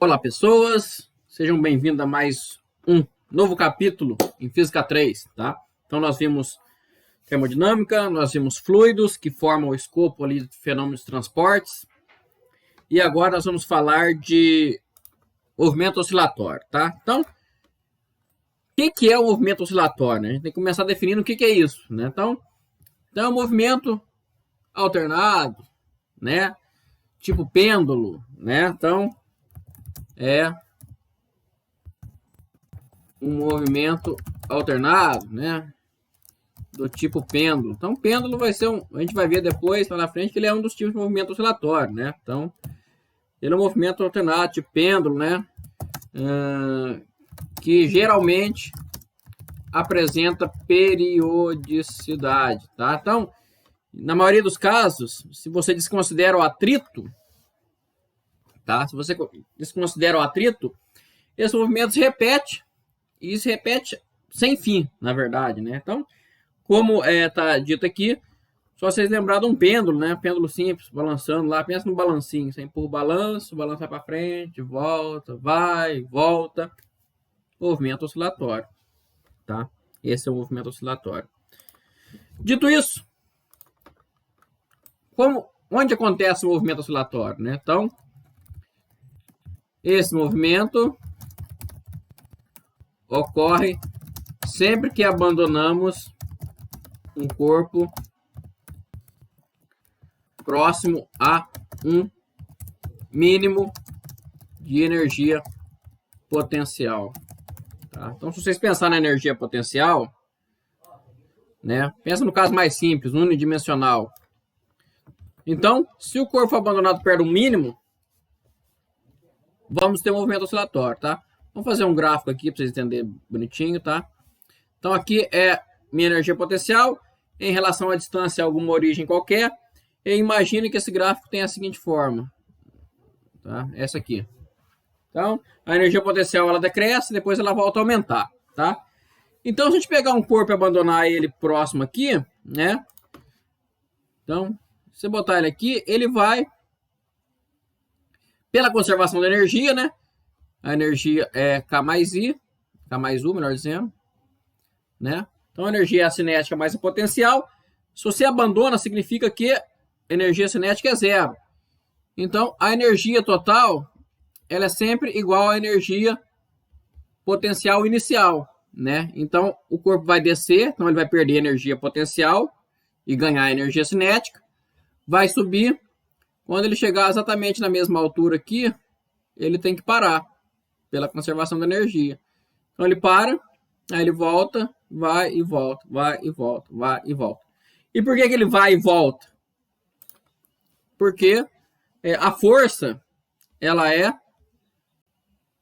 Olá, pessoas, sejam bem-vindos a mais um novo capítulo em Física 3, tá? Então nós vimos termodinâmica, nós vimos fluidos que formam o escopo ali de fenômenos de transportes e agora nós vamos falar de movimento oscilatório, tá? Então, o que é o movimento oscilatório, né? A gente tem que começar definindo o que é isso, né? Então é um movimento alternado, né? Tipo pêndulo, né? Então, é um movimento alternado, né? Do tipo pêndulo. Então, pêndulo vai ser a gente vai ver depois, lá na frente, que ele é um dos tipos de movimento oscilatório, né? Então, ele é um movimento alternado, tipo pêndulo, né? Que geralmente apresenta periodicidade, tá? Então, na maioria dos casos, se você desconsidera o atrito, tá? Se você desconsidera o atrito, esse movimento se repete, e se repete sem fim, na verdade, né? Então, como tá dito aqui, só vocês lembrarem de um pêndulo, né? Pêndulo simples, balançando lá, pensa no balancinho, você empurra o balanço vai para frente, volta, vai, volta. Movimento oscilatório, tá? Esse é o movimento oscilatório. Dito isso, onde acontece o movimento oscilatório, né? Então, esse movimento ocorre sempre que abandonamos um corpo próximo a um mínimo de energia potencial. Tá? Então, se vocês pensarem na energia potencial, né? Pensa no caso mais simples, unidimensional. Então, se o corpo for abandonado perto do mínimo, vamos ter um movimento oscilatório, tá? Vamos fazer um gráfico aqui para vocês entenderem bonitinho, tá? Então, aqui é minha energia potencial em relação à distância a alguma origem qualquer. E imagine que esse gráfico tem a seguinte forma, tá? Essa aqui. Então, a energia potencial ela decresce, depois ela volta a aumentar, tá? Então, se a gente pegar um corpo e abandonar ele próximo aqui, né? Então, se você botar ele aqui, ele vai, pela conservação da energia, né? A energia é K mais I, K mais U, melhor dizendo, né? Então, a energia é a cinética mais a potencial. Se você abandona, significa que a energia cinética é zero. Então, a energia total, ela é sempre igual à energia potencial inicial, né? Então, o corpo vai descer, então ele vai perder energia potencial e ganhar energia cinética. Vai subir. Quando ele chegar exatamente na mesma altura aqui, ele tem que parar pela conservação da energia. Então, ele para, aí ele volta, vai e volta, vai e volta, vai e volta. E por que ele vai e volta? Porque a força, ela é... O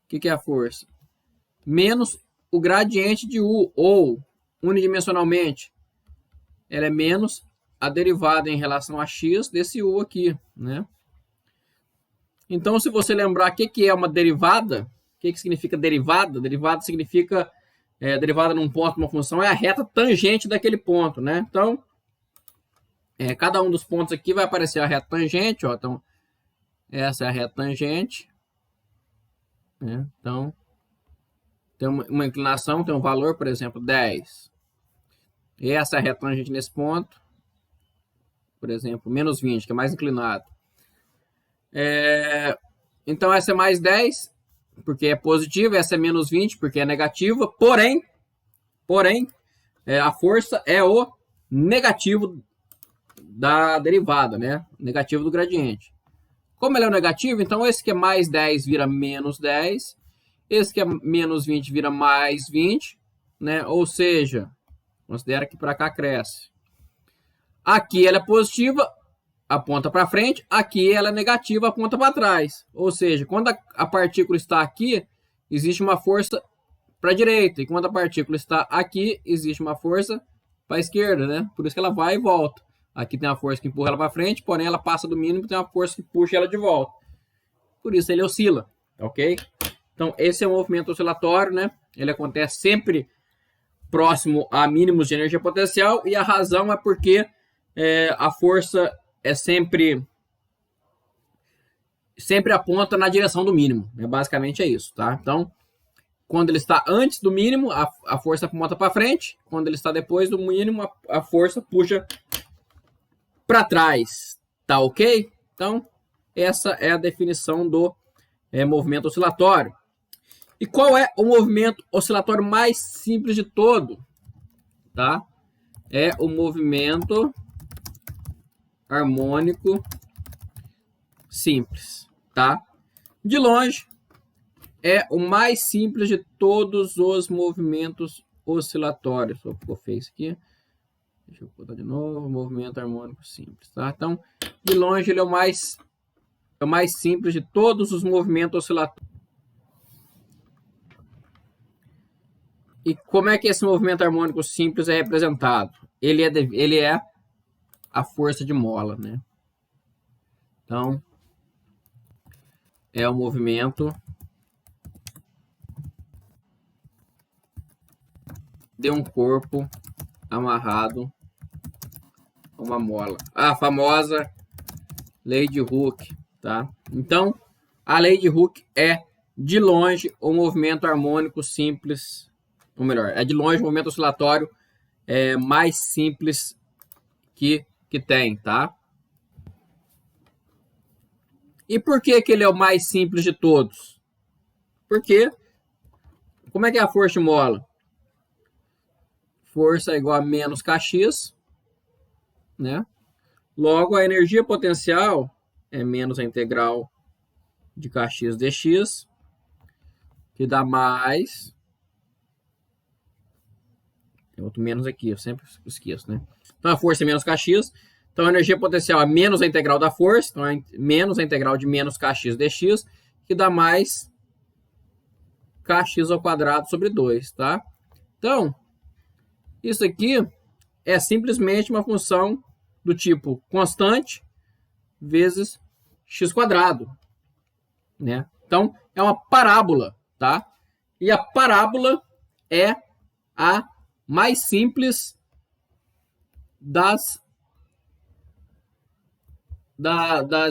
que é a força? Menos o gradiente de U, ou, unidimensionalmente, ela é menos a derivada em relação a x desse U aqui, né? Então, se você lembrar o que é uma derivada, o que significa derivada? Derivada significa... derivada num ponto de uma função é a reta tangente daquele ponto, né? Então, cada um dos pontos aqui vai aparecer a reta tangente, ó. Então, essa é a reta tangente, né? Então, tem uma inclinação, tem um valor, por exemplo, 10. E essa é a reta tangente nesse ponto, por exemplo, menos 20, que é mais inclinado. Então, essa é mais 10, porque é positiva, essa é menos 20, porque é negativa, porém, a força é o negativo da derivada, né? Negativo do gradiente. Como ele é o negativo, então esse que é mais 10 vira menos 10, esse que é menos 20 vira mais 20, né? Ou seja, considera que para cá cresce. Aqui ela é positiva, aponta para frente, aqui ela é negativa, aponta para trás. Ou seja, quando a partícula está aqui, existe uma força para a direita, e quando a partícula está aqui, existe uma força para a esquerda, né? Por isso que ela vai e volta. Aqui tem uma força que empurra ela para frente, porém ela passa do mínimo, tem uma força que puxa ela de volta. Por isso ele oscila, ok? Então esse é um movimento oscilatório, né? Ele acontece sempre próximo a mínimos de energia potencial, e a razão é porque a força é sempre sempre aponta na direção do mínimo, né? Basicamente é isso, tá? Então, quando ele está antes do mínimo, a força aponta para frente. Quando ele está depois do mínimo, a força puxa para trás, tá ok? Então, essa é a definição do movimento oscilatório. E qual é o movimento oscilatório mais simples de todo? Tá? É o movimento harmônico simples, tá? De longe, é o mais simples de todos os movimentos oscilatórios. Ficou feio isso aqui. Deixa eu botar de novo. Movimento harmônico simples, tá? Então, de longe, ele é o mais simples de todos os movimentos oscilatórios. E como é que esse movimento harmônico simples é representado? Ele é a força de mola, né? Então, é o movimento de um corpo amarrado a uma mola. A famosa lei de Hooke, tá? Então, a lei de Hooke é, de longe, o movimento harmônico simples, ou melhor, é de longe o movimento oscilatório mais simples que tem, tá? E por que ele é o mais simples de todos? Porque, como é que é a força de mola? Força é igual a menos kx, né? Logo, a energia potencial é menos a integral de kx dx, que dá mais... Tem outro menos aqui, eu sempre esqueço, né? Então, a força é menos kx. Então, a energia potencial é menos a integral da força. Então, é menos a integral de menos kx dx, que dá mais kx ao quadrado sobre 2, tá? Então, isso aqui é simplesmente uma função do tipo constante vezes x quadrado, né? Então, é uma parábola, tá? E a parábola é a mais simples das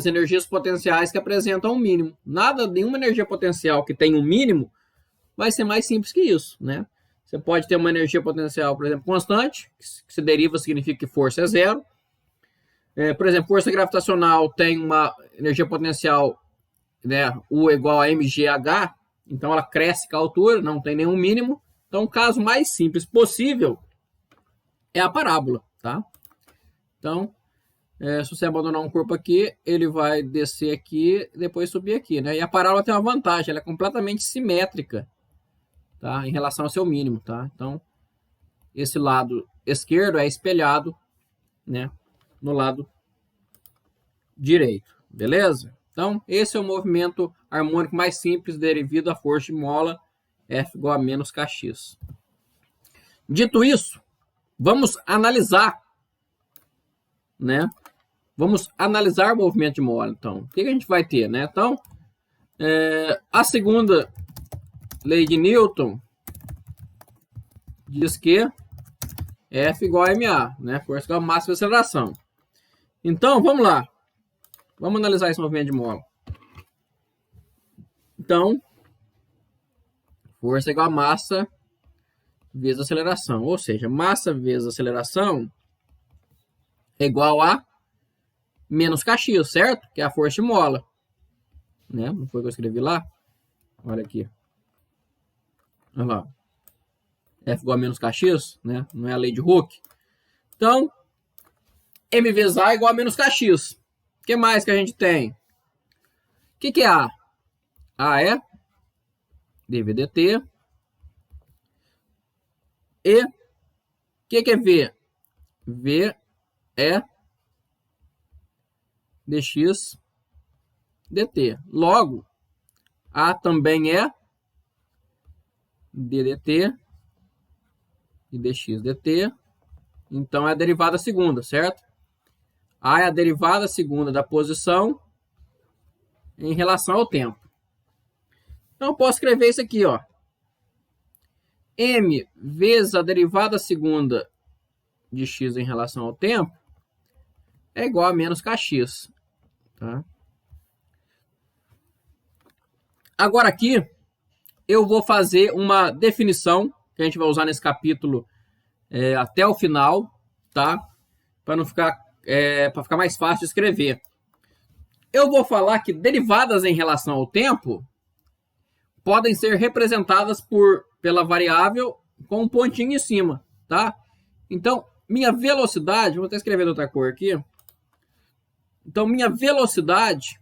energias potenciais que apresentam um mínimo. Nenhuma energia potencial que tem um mínimo vai ser mais simples que isso, né? Você pode ter uma energia potencial, por exemplo, constante, que se deriva significa que força é zero. Por exemplo, força gravitacional tem uma energia potencial, né, U igual a mgh, então ela cresce com a altura, não tem nenhum mínimo. Então, o caso mais simples possível é a parábola, tá? Então, se você abandonar um corpo aqui, ele vai descer aqui e depois subir aqui, né? E a parábola tem uma vantagem, ela é completamente simétrica, tá? Em relação ao seu mínimo, tá? Então, esse lado esquerdo é espelhado, né, no lado direito, beleza? Então, esse é o movimento harmônico mais simples devido à força de mola F igual a menos kx. Dito isso, vamos analisar, né? Vamos analisar o movimento de mola, então. O que a gente vai ter, né? Então, a segunda lei de Newton diz que F igual a ma, né? Força igual a massa vezes aceleração. Então, vamos lá. Vamos analisar esse movimento de mola. Então, força igual a massa vezes aceleração. Ou seja, massa vezes aceleração é igual a menos kx, certo? Que é a força de mola. Né? Não foi o que eu escrevi lá? Olha aqui. Olha lá. F igual a menos kx, né? Não é a lei de Hooke. Então, m vezes a igual a menos kx. O que mais que a gente tem? O que é A? A é dv dt. E o que é V? V é dx dt. Logo, A também é ddt e dx dt. Então, é a derivada segunda, certo? A é a derivada segunda da posição em relação ao tempo. Então, eu posso escrever isso aqui, ó. M vezes a derivada segunda de x em relação ao tempo é igual a menos kx. Tá? Agora aqui, eu vou fazer uma definição que a gente vai usar nesse capítulo até o final, tá? Para não ficar, para ficar mais fácil de escrever. Eu vou falar que derivadas em relação ao tempo podem ser representadas pela variável com um pontinho em cima, tá? Então, minha velocidade, vou até escrever outra cor aqui. Então, minha velocidade,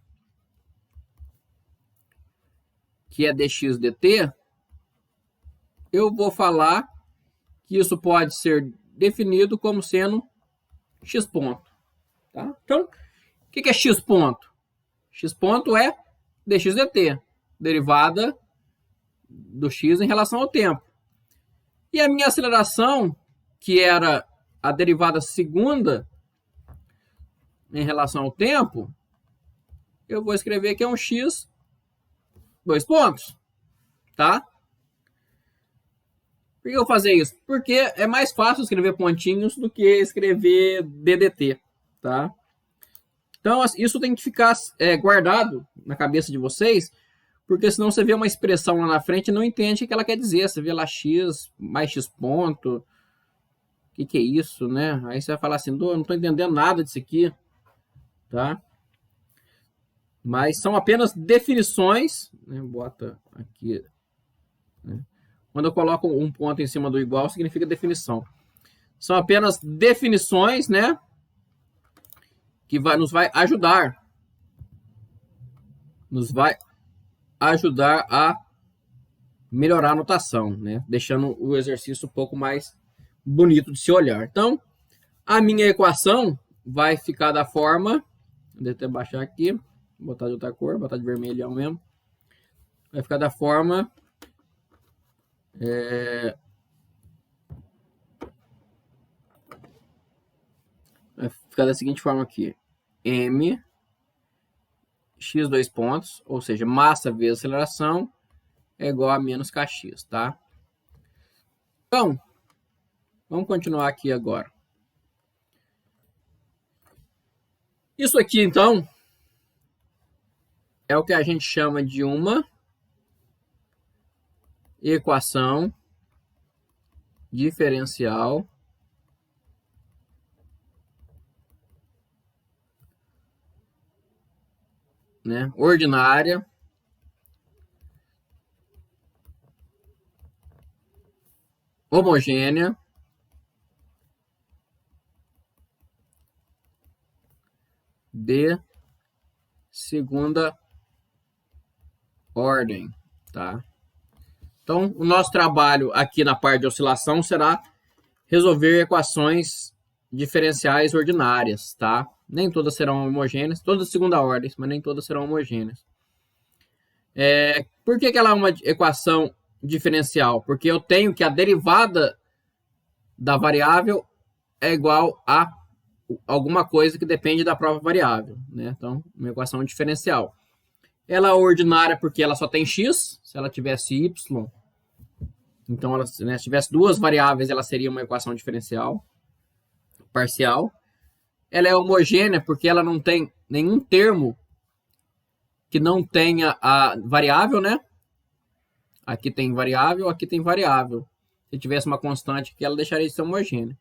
que é dx dt, eu vou falar que isso pode ser definido como sendo x ponto. Tá? Então, o que é x ponto? X ponto é dx dt, derivada do x em relação ao tempo. E a minha aceleração, que era a derivada segunda em relação ao tempo, eu vou escrever que é um x, 2 pontos. Tá? Por que eu vou fazer isso? Porque é mais fácil escrever pontinhos do que escrever DDT, tá? Então, isso tem que ficar guardado na cabeça de vocês, porque senão você vê uma expressão lá na frente e não entende o que ela quer dizer. Você vê lá x mais x ponto, o que é isso, né? Aí você vai falar assim, não estou entendendo nada disso aqui, tá? Mas são apenas definições, né? Bota aqui, né? Quando eu coloco um ponto em cima do igual, significa definição. São apenas definições, né? Que nos vai ajudar. Nos vai ajudar a melhorar a notação, né? Deixando o exercício um pouco mais bonito de se olhar. Então, a minha equação vai ficar da forma... Deixa eu até baixar aqui. Botar de outra cor, botar de vermelhão mesmo. Vai ficar da forma... Vai ficar da seguinte forma aqui. M, x 2 pontos, ou seja, massa vezes aceleração, é igual a menos kx, tá? Então, vamos continuar aqui agora. Isso aqui, então, é o que a gente chama de uma equação diferencial né, ordinária homogênea de segunda ordem, tá? Então, o nosso trabalho aqui na parte de oscilação será resolver equações diferenciais ordinárias, tá? Nem todas serão homogêneas, todas de segunda ordem, mas nem todas serão homogêneas. Por que ela é uma equação diferencial? Porque eu tenho que a derivada da variável é igual a alguma coisa que depende da própria variável, né? Então, uma equação diferencial. Ela é ordinária porque ela só tem x. Se ela tivesse y, então ela, né, se tivesse duas variáveis, ela seria uma equação diferencial parcial. Ela é homogênea porque ela não tem nenhum termo que não tenha a variável, né? Aqui tem variável, aqui tem variável. Se tivesse uma constante aqui, ela deixaria de ser homogênea.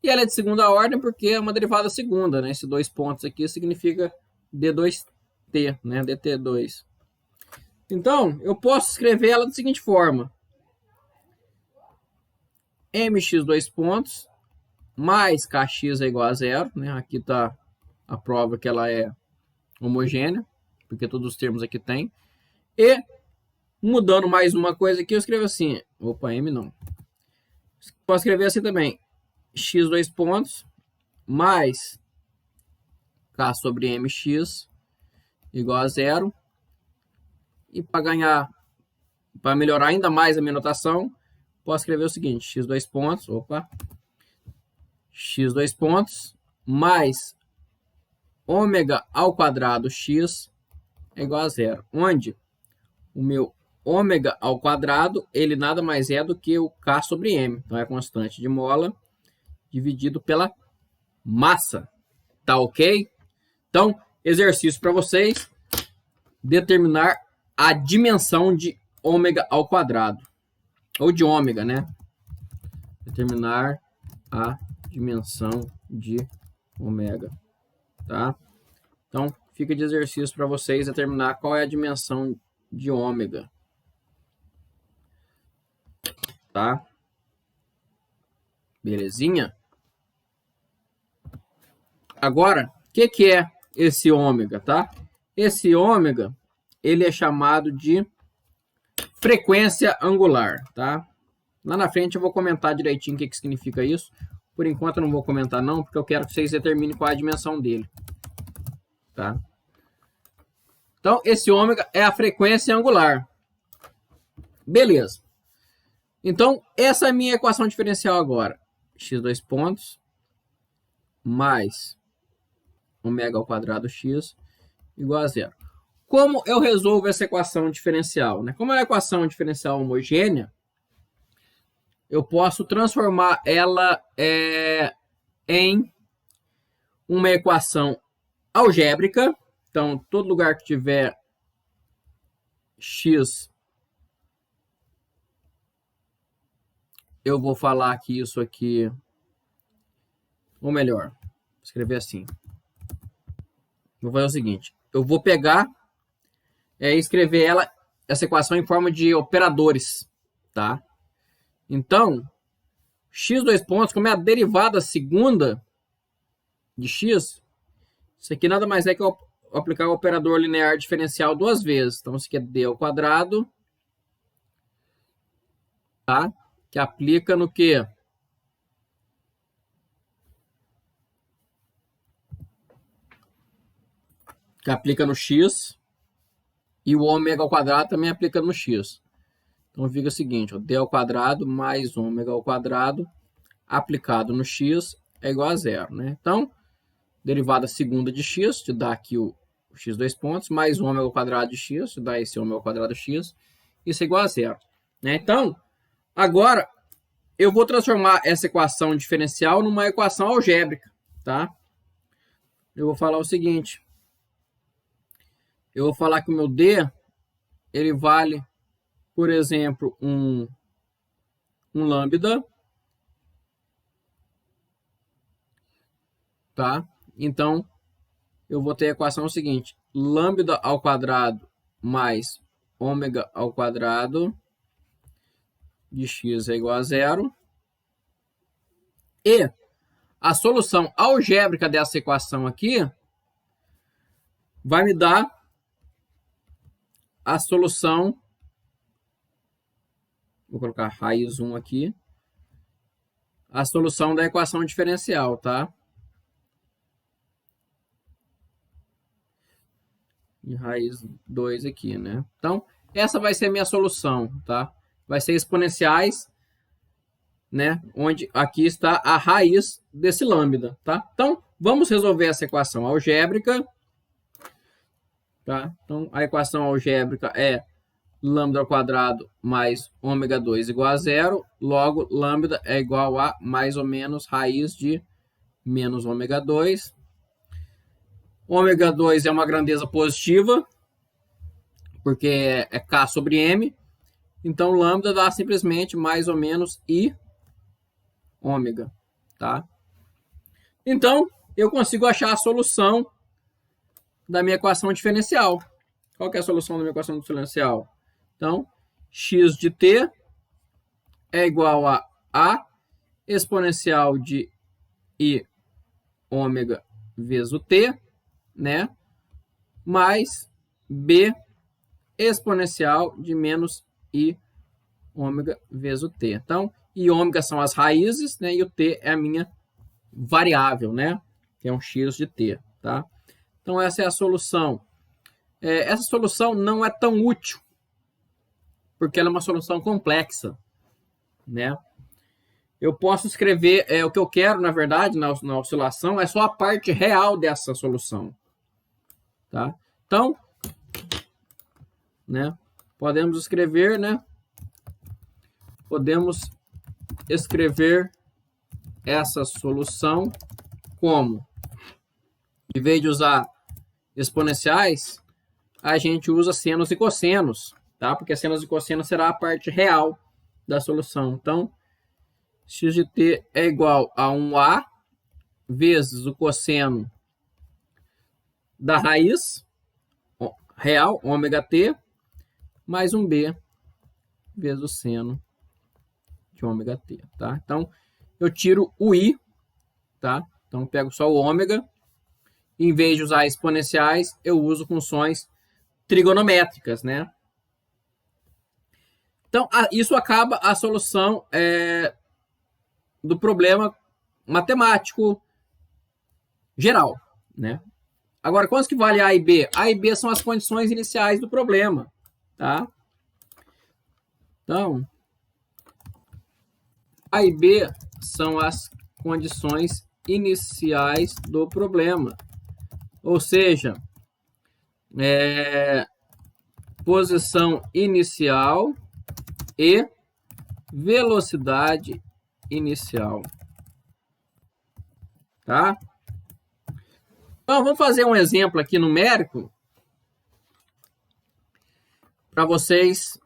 E ela é de segunda ordem porque é uma derivada segunda, né? Esses 2 pontos aqui significa d2t, né? dt2. Então, eu posso escrever ela da seguinte forma. mx 2 pontos mais kx é igual a zero, né? Aqui está a prova que ela é homogênea, porque todos os termos aqui tem. E, mudando mais uma coisa aqui, eu escrevo assim. Opa, m não. Posso escrever assim também. x 2 pontos mais k sobre mx igual a zero. E para melhorar ainda mais a minha notação, posso escrever o seguinte, x 2 pontos, x 2 pontos mais ômega ao quadrado x é igual a zero. Onde o meu ômega ao quadrado, ele nada mais é do que o k sobre m. Então, é a constante de mola dividido pela massa. Tá ok? Então, exercício para vocês. Determinar a dimensão de ômega ao quadrado. Ou de ômega, né? Determinar a dimensão de ômega, tá? Então, fica de exercício para vocês determinar qual é a dimensão de ômega, tá? Belezinha? Agora, o que é esse ômega, tá? Esse ômega, ele é chamado de frequência angular, tá? Lá na frente eu vou comentar direitinho o que significa isso. Por enquanto eu não vou comentar não, porque eu quero que vocês determinem qual é a dimensão dele, tá? Então, esse ômega é a frequência angular. Beleza. Então, essa é a minha equação diferencial agora. X dois pontos mais ômega ao quadrado x igual a zero. Como eu resolvo essa equação diferencial, né? Como é uma equação diferencial homogênea, eu posso transformar ela em uma equação algébrica. Então, todo lugar que tiver x, eu vou falar que isso aqui, ou melhor, vou escrever assim. Vou fazer o seguinte, eu vou pegar e escrever essa equação em forma de operadores, tá? Então, x dois pontos, como é a derivada segunda de x, isso aqui nada mais é que eu aplicar o operador linear diferencial duas vezes. Então, isso aqui é d ao quadrado, tá? Que aplica no quê? Que aplica no x, e o ômega ao quadrado também aplica no x. Então, fica o seguinte, ó, d ao quadrado mais ômega ao quadrado aplicado no x é igual a zero, né? Então, derivada segunda de x, te dá aqui o x dois pontos, mais ômega ao quadrado de x, te dá esse ômega ao quadrado de x, isso é igual a zero, né? Então, agora, eu vou transformar essa equação diferencial numa equação algébrica, tá? Eu vou falar o seguinte, eu vou falar que o meu d, ele vale, por exemplo, um lambda, tá? Então, eu vou ter a equação seguinte, lambda ao quadrado mais ômega ao quadrado de x é igual a zero. E a solução algébrica dessa equação aqui vai me dar a solução, vou colocar raiz 1 aqui, a solução da equação diferencial, tá? E raiz 2 aqui, né? Então, essa vai ser a minha solução, tá? Vai ser exponenciais, né? Onde aqui está a raiz desse lambda, tá? Então, vamos resolver essa equação algébrica, tá? Então, a equação algébrica é lambda ao quadrado mais ômega 2 igual a zero, logo lambda é igual a mais ou menos raiz de menos ômega 2. Ômega 2 é uma grandeza positiva, porque é K sobre M, então lambda dá simplesmente mais ou menos I ômega, tá? Então, eu consigo achar a solução da minha equação diferencial. Qual que é a solução da minha equação diferencial? Então, x de t é igual a exponencial de I ômega vezes o t, né? Mais b exponencial de menos I ômega vezes o t. Então, I ômega são as raízes, né? E o t é a minha variável, né? Que é um x de t, tá? Então, essa é a solução. Essa solução não é tão útil, porque ela é uma solução complexa, né? Eu posso escrever, o que eu quero, na verdade, na oscilação, é só a parte real dessa solução, tá? Então, né? Podemos escrever, né? Podemos escrever essa solução como, em vez de usar exponenciais, a gente usa senos e cossenos, tá? Porque senos e cossenos será a parte real da solução. Então, x de t é igual a 1a vezes o cosseno da raiz real, ômega t, mais 1b vezes o seno de ômega t, tá? Então, eu tiro o i, tá? Então, eu pego só o ômega. Em vez de usar exponenciais, eu uso funções trigonométricas, né? Então, isso acaba a solução do problema matemático geral, né? Agora, quantos que vale A e B? A e B são as condições iniciais do problema, tá? Então, A e B são as condições iniciais do problema. Ou seja, posição inicial e velocidade inicial. Tá? Então, vamos fazer um exemplo aqui numérico para vocês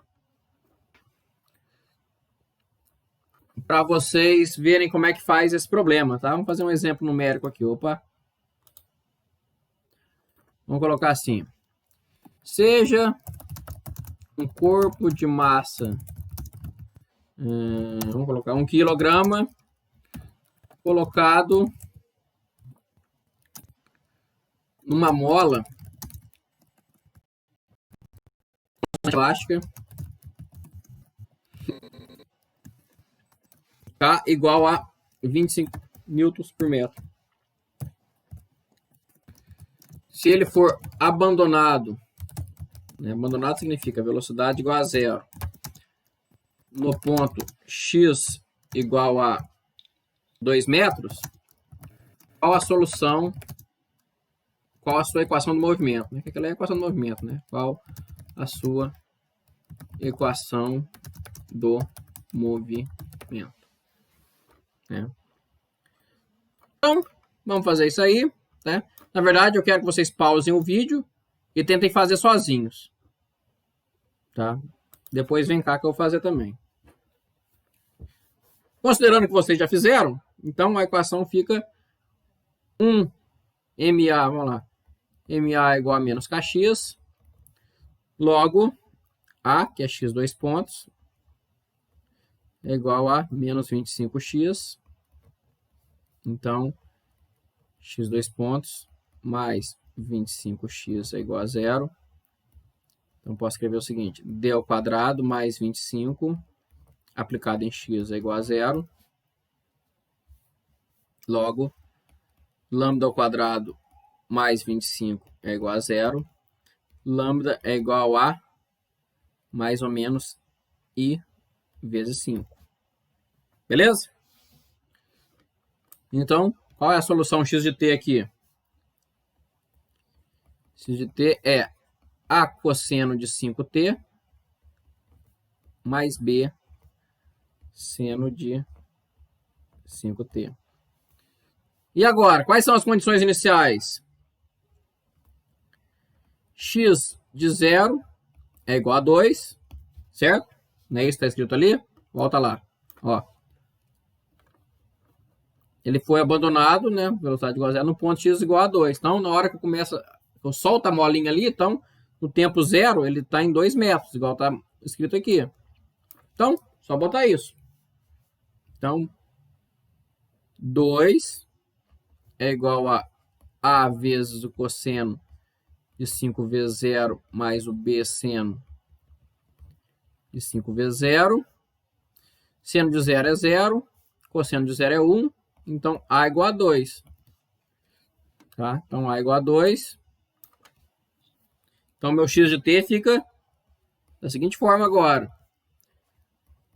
verem como é que faz esse problema, tá? Vamos fazer um exemplo numérico aqui, opa. Vamos colocar assim. Seja um corpo de massa, vamos colocar 1 quilograma, colocado numa mola elástica K igual a 25 newtons por metro. Se ele for abandonado, né, abandonado significa velocidade igual a zero, no ponto x igual a 2 metros, qual a solução, qual a sua equação do movimento? Né? Aquela é a equação do movimento, né? Qual a sua equação do movimento? Né? Então, vamos fazer isso aí, né? Na verdade, eu quero que vocês pausem o vídeo e tentem fazer sozinhos, tá? Depois vem cá que eu vou fazer também. Considerando que vocês já fizeram, então a equação fica 1 MA, vamos lá, MA igual a menos kx, logo A, que é x 2 pontos, é igual a menos 25x, então x 2 pontos mais 25x é igual a zero. Então, posso escrever o seguinte, d ao quadrado mais 25 aplicado em x é igual a zero. Logo, lambda ao quadrado mais 25 é igual a zero. Lambda é igual a mais ou menos i vezes 5. Beleza? Então, qual é a solução x de t aqui? X de t é a cosseno de 5t mais b seno de 5t. E agora, quais são as condições iniciais? X de 0 é igual a 2, certo? Não é isso que está escrito ali? Volta lá. Ó. Ele foi abandonado, né? Velocidade igual a 0 no ponto x igual a 2. Então, na hora que eu solto a molinha ali, então, no tempo 0, ele está em 2 metros, igual está escrito aqui. Então, só botar isso. Então, 2 é igual a vezes o cosseno de 5 vezes 0 mais o b seno de 5 vezes 0. Seno de 0 é 0, cosseno de 0 é 1, então A igual a 2. Tá? Então A igual a 2. Então meu x de t fica da seguinte forma agora.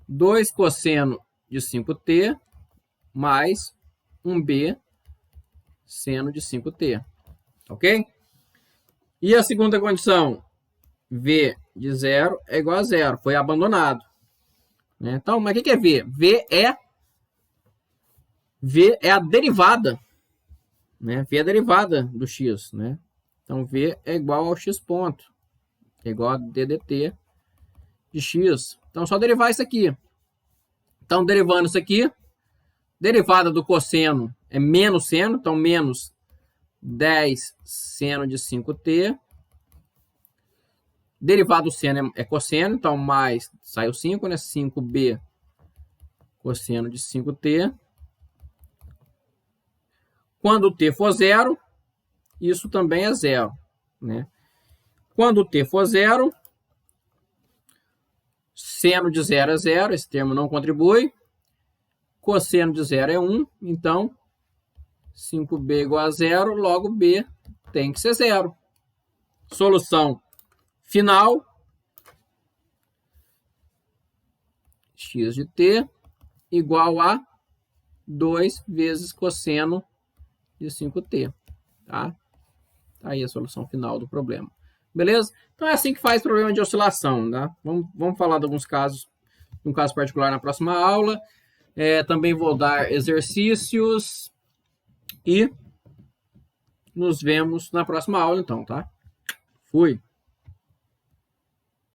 2 cosseno de 5t mais 1b seno de 5t. Ok? E a segunda condição, v de 0 é igual a 0, foi abandonado. Né? Então, mas o que é v? V é a derivada. Né? V é a derivada do x. Né? Então, v é igual ao x ponto. é igual a d dt de x. Então, só derivar isso aqui. Então, derivando isso aqui, derivada do cosseno é menos seno, então menos 10 seno de 5t. Derivado do seno é cosseno, então mais, saiu 5, né? 5b cosseno de 5t. Quando o t for zero, isso também é zero, né? Quando o t for zero, seno de zero é zero, esse termo não contribui. Cosseno de zero é 1, então 5b igual a zero, logo b tem que ser zero. Solução final, x de t igual a 2 vezes cosseno de 5t, tá? Tá aí a solução final do problema. Beleza? Então é assim que faz problema de oscilação, tá? Vamos falar de alguns casos, um caso particular na próxima aula. Também vou dar exercícios e nos vemos na próxima aula, então, tá? Fui!